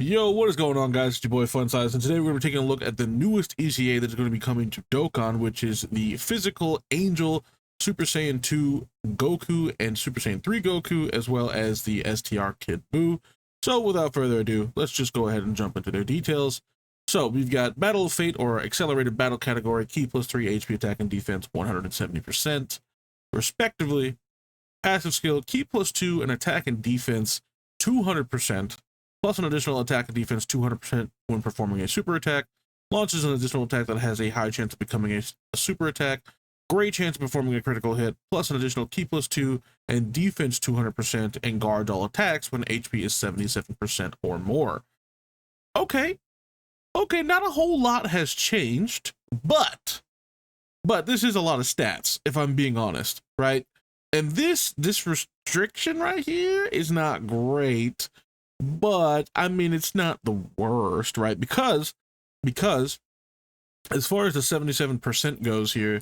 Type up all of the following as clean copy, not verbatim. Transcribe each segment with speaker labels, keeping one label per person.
Speaker 1: Yo, what is going on, guys? It's your boy Fun Size, and today we're going to be taking a look at the newest ECA that's going to be coming to Dokkan, which is the Physical Angel Super Saiyan 2 Goku and Super Saiyan 3 Goku, as well as the STR Kid Buu. So without further ado, let's just go ahead and jump into their details. So we've got Battle of Fate, or Accelerated Battle category, Ki plus 3 HP attack and defense 170%, respectively. Passive skill, Ki plus 2 and attack and defense 200%, plus an additional attack and defense 200% when performing a super attack. Launches an additional attack that has a high chance of becoming a super attack. Great chance of performing a critical hit, plus an additional Ki plus 2 and defense 200%, and guards all attacks when HP is 77% or more. Okay, not a whole lot has changed, but this is a lot of stats, if I'm being honest, right? And this restriction right here is not great, but I mean, it's not the worst, right? Because as far as the 77% goes here,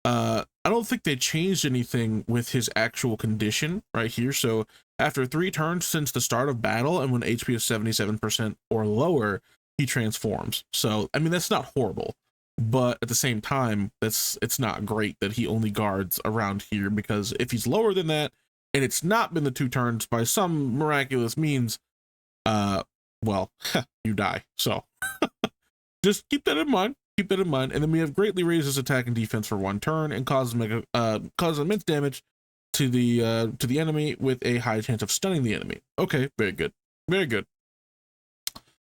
Speaker 1: I don't think they changed anything with his actual condition right here. So after 3 turns since the start of battle, and when HP is 77% or lower, he transforms. So I mean, that's not horrible, but at the same time, it's not great that he only guards around here, because if he's lower than that and it's not been the 2 turns by some miraculous means, well, you die. So just keep that in mind. And then we have greatly raised his attack and defense for 1 turn and causes immense damage to the enemy with a high chance of stunning the enemy. Okay, very good.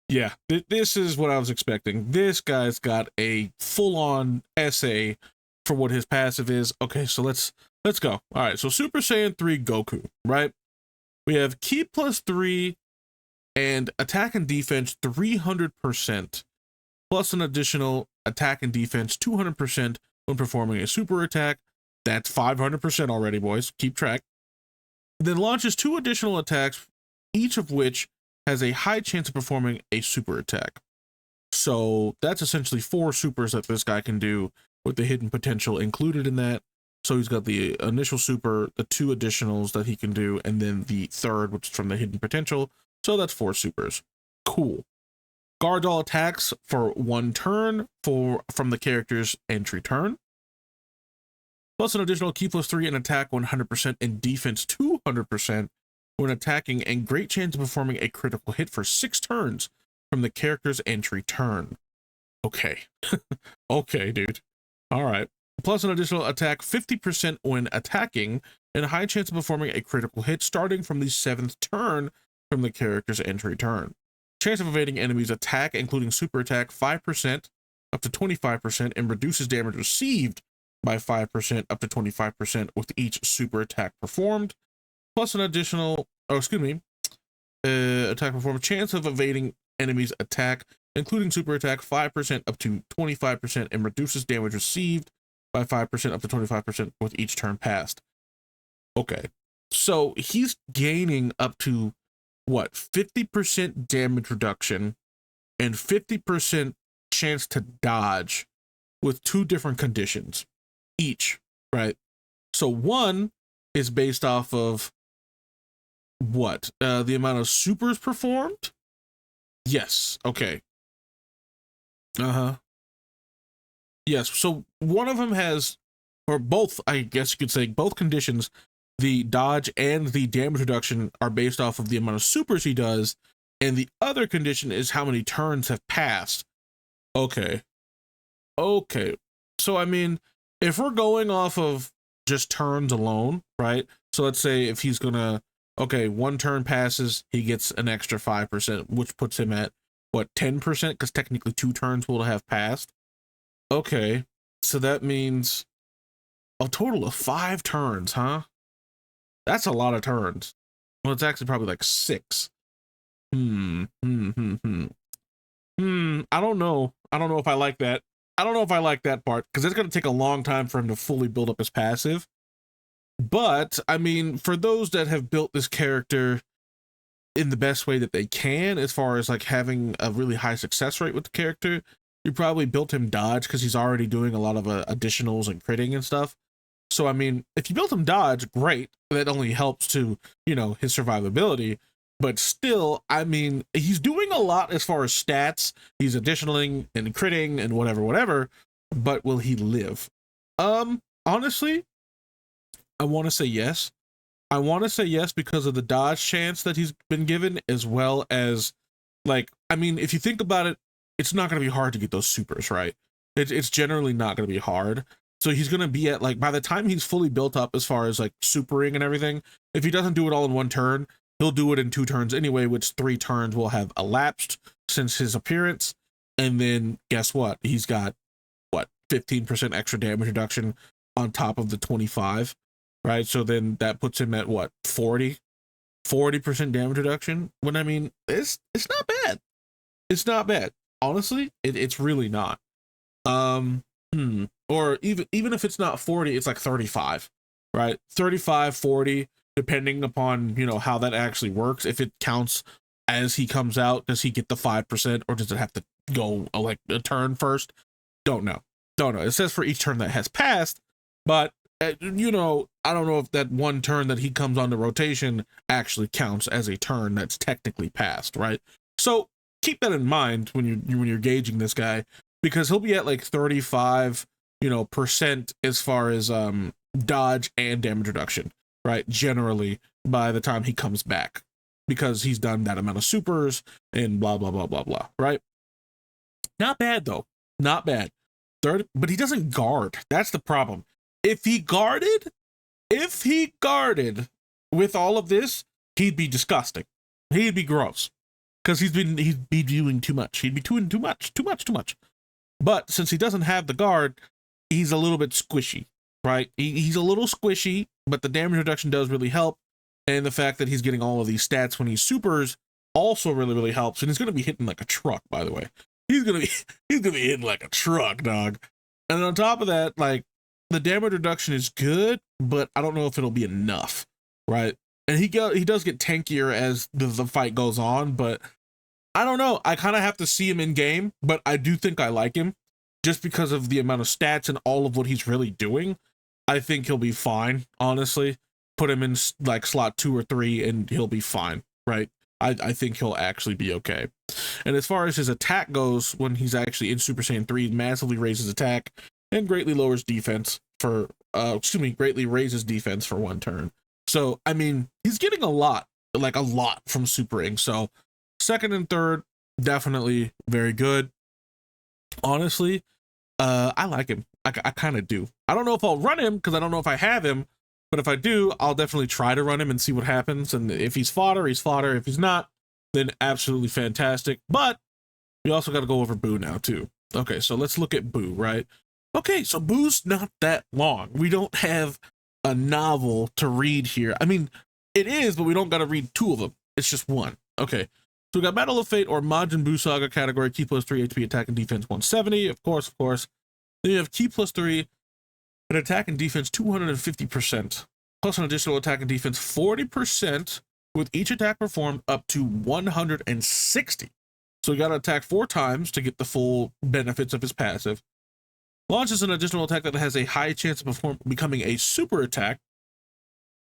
Speaker 1: Yeah, this is what I was expecting. This guy's got a full-on essay for what his passive is. Okay, so let's go. All right, so Super Saiyan 3 Goku, right? We have Ki plus 3 and attack and defense 300%, plus an additional attack and defense 200% when performing a super attack. That's 500% already, boys. Keep track. Then launches 2 additional attacks, each of which has a high chance of performing a super attack. So that's essentially 4 supers that this guy can do, with the hidden potential included in that. So he's got the initial super, the 2 additionals that he can do, and then the third, which is from the hidden potential. So that's 4 supers. Cool. Guards all attacks for 1 turn from the character's entry turn. Plus an additional Ki plus 3 and attack 100% and defense 200% when attacking, and great chance of performing a critical hit for 6 turns from the character's entry turn. Okay. Okay, dude. All right. Plus an additional attack 50% when attacking, and a high chance of performing a critical hit starting from the 7th turn from the character's entry turn. Chance of evading enemies' attack, including super attack, 5% up to 25%, and reduces damage received by 5% up to 25% with each super attack performed. Plus an additional, attack performed. Chance of evading enemies' attack, including super attack, 5% up to 25%, and reduces damage received by 5% up to 25% with each turn passed. Okay, so he's gaining up to what, 50% damage reduction and 50% chance to dodge with 2 different conditions each, right? So one is based off of what, the amount of supers performed. Yes. Okay. Yes, so one of them has, or both, I guess you could say, both conditions, the dodge and the damage reduction, are based off of the amount of supers he does, and the other condition is how many turns have passed. Okay. So I mean, if we're going off of just turns alone, right? So let's say if he's gonna, 1 turn passes, he gets an extra 5%, which puts him at what, 10%, because technically 2 turns will have passed. Okay, so that means a total of 5 turns, huh? That's a lot of turns. Well, it's actually probably like 6. I don't know if I like that. I don't know if I like that part, because it's going to take a long time for him to fully build up his passive. But I mean, for those that have built this character in the best way that they can, as far as like having a really high success rate with the character, you probably built him dodge, because he's already doing a lot of additionals and critting and stuff. So I mean, if you built him dodge, great. That only helps to, his survivability. but still, I mean, he's doing a lot as far as stats. He's additionaling and critting and whatever, but will he live? Honestly, I want to say yes. I want to say yes because of the dodge chance that he's been given, as well as, like, I mean, if you think about it, it's not going to be hard to get those supers, right? It's generally not going to be hard. So he's going to be at, like, by the time he's fully built up as far as like supering and everything, if he doesn't do it all in one turn, he'll do it in 2 turns anyway, which 3 turns will have elapsed since his appearance. And then guess what? He's got, what, 15% extra damage reduction on top of the 25, right? So then that puts him at what, 40% damage reduction. When I mean, it's not bad. It's not bad. Honestly, it's really not. Or even if it's not 40, it's like 35, right? 35, 40, depending upon, you know, how that actually works. If it counts as he comes out, does he get the 5%, or does it have to go like a turn first? Don't know. It says for each turn that has passed, but you know, I don't know if that one turn that he comes on the rotation actually counts as a turn that's technically passed, right? So keep that in mind when you're gauging this guy, because he'll be at like 35, you know, percent as far as dodge and damage reduction, right? Generally by the time he comes back, because he's done that amount of supers and blah blah blah blah blah, right? Not bad though. Not bad. But he doesn't guard. That's the problem. If he guarded with all of this, he'd be disgusting. He'd be gross. Because he'd be doing too much. He'd be doing too much. But since he doesn't have the guard, he's a little bit squishy, right? He's a little squishy, but the damage reduction does really help. And the fact that he's getting all of these stats when he supers also really helps. And he's gonna be hitting like a truck, by the way. He's gonna be hitting like a truck, dog. And on top of that, like, the damage reduction is good, but I don't know if it'll be enough, right? And he does get tankier as the fight goes on, but I don't know. I kind of have to see him in game, but I do think I like him just because of the amount of stats and all of what he's really doing. I think he'll be fine, honestly. Put him in like slot 2 or 3 and he'll be fine, right? I think he'll actually be okay. And as far as his attack goes, when he's actually in Super Saiyan 3, massively raises attack and greatly lowers defense for, greatly raises defense for 1 turn. So, I mean, he's getting a lot from supering. So, 2nd and 3rd, definitely very good. Honestly, I like him. I kind of do. I don't know if I'll run him because I don't know if I have him, but if I do, I'll definitely try to run him and see what happens. And if he's fodder, he's fodder. If he's not, then absolutely fantastic. But we also got to go over Boo now too. Okay, so let's look at Boo, right? Okay, so Boo's not that long. We don't have a novel to read here. I mean, it is, but we don't got to read 2 of them. It's just 1. Okay, so we got Battle of Fate or Majin Buu Saga category, Ki plus 3 HP, attack and defense 170. Of course. Then you have Ki plus 3 and attack and defense 250%, plus an additional attack and defense 40% with each attack performed up to 160. So we got to attack 4 times to get the full benefits of his passive. Launches an additional attack that has a high chance of becoming a super attack,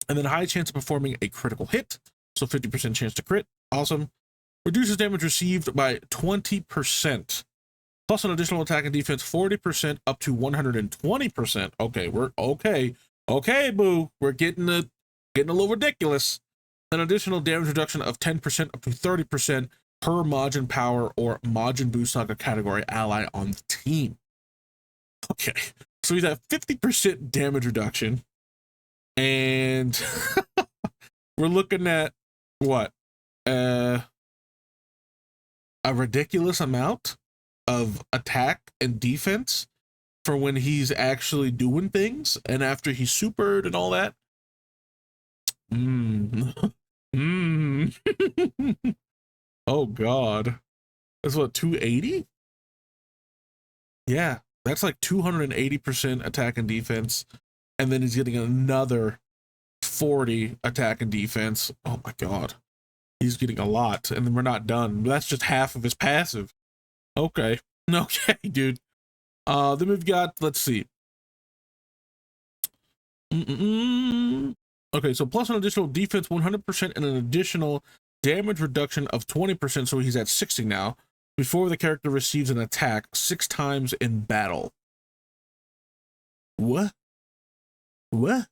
Speaker 1: and then a high chance of performing a critical hit, so 50% chance to crit. Awesome. Reduces damage received by 20%, plus an additional attack and defense 40% up to 120%. Okay, we're okay. Okay, Boo, we're getting a little ridiculous. An additional damage reduction of 10% up to 30% per Majin Power or Majin Buu Saga category ally on the team. Okay, so he's at 50% damage reduction, and we're looking at what? A ridiculous amount of attack and defense for when he's actually doing things and after he's supered and all that. Oh God, that's what, 280? Yeah, that's like 280% attack and defense, and then he's getting another 40 attack and defense. Oh my God, he's getting a lot, and then we're not done. That's just half of his passive. Okay, dude. Then we've got, let's see. Okay, so plus an additional defense 100% and an additional damage reduction of 20%, so he's at 60 now, before the character receives an attack 6 times in battle. What? What?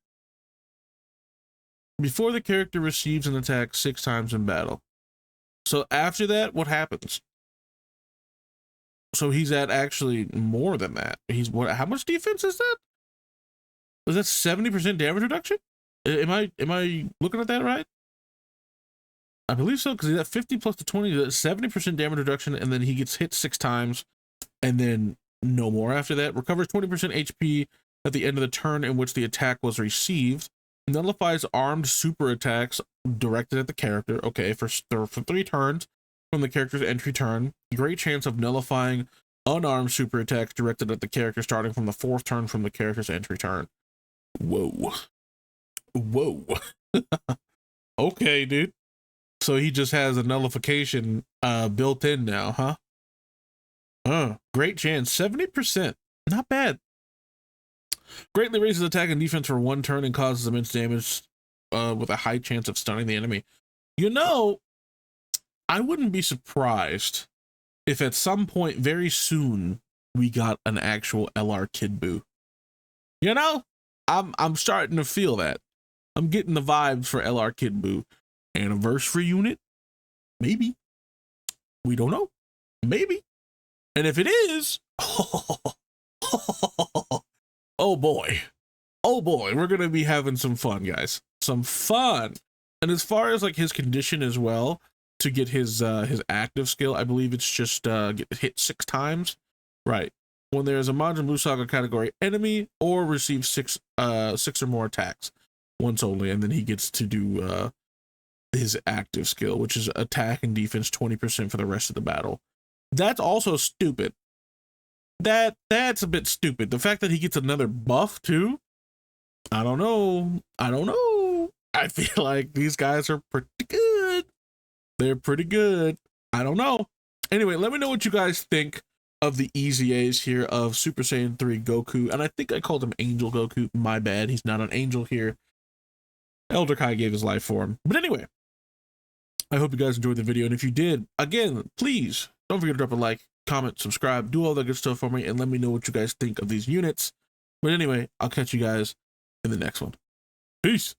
Speaker 1: Before the character receives an attack 6 times in battle. So after that, what happens? So he's at actually more than that. He's what? How much defense is that? Is that 70% damage reduction? Am I looking at that right? I believe so, because he's at 50 plus the 20, 70% damage reduction, and then he gets hit 6 times, and then no more after that. Recovers 20% HP at the end of the turn in which the attack was received. Nullifies armed super attacks directed at the character. Okay, for 3 turns from the character's entry turn. Great chance of nullifying unarmed super attacks directed at the character starting from the 4th turn from the character's entry turn. Whoa. Whoa. Okay, dude. So he just has a nullification built in now, huh? Great chance. 70%. Not bad. Greatly raises attack and defense for 1 turn and causes immense damage with a high chance of stunning the enemy. You know, I wouldn't be surprised if at some point very soon we got an actual LR Kid Buu. You know, I'm starting to feel that. I'm getting the vibes for LR Kid Buu. Anniversary unit? Maybe. We don't know. Maybe. And if it is, oh boy. Oh boy, we're going to be having some fun, guys. Some fun. And as far as like his condition as well, to get his active skill, I believe it's just get hit 6 times. Right. When there's a Majin Blue Saga category enemy or receive 6 or more attacks once only, and then he gets to do his active skill, which is attack and defense 20% for the rest of the battle. That's also stupid. That's a bit stupid. The fact that he gets another buff too, I don't know. I feel like these guys are pretty good. They're pretty good. I don't know. Anyway, let me know what you guys think of the easy A's here of Super Saiyan 3 Goku. And I think I called him Angel Goku. My bad. He's not an angel here. Elder Kai gave his life for him. But anyway, I hope you guys enjoyed the video. And if you did, again, please don't forget to drop a like, comment, subscribe, do all that good stuff for me, and let me know what you guys think of these units. But anyway, I'll catch you guys in the next one. Peace.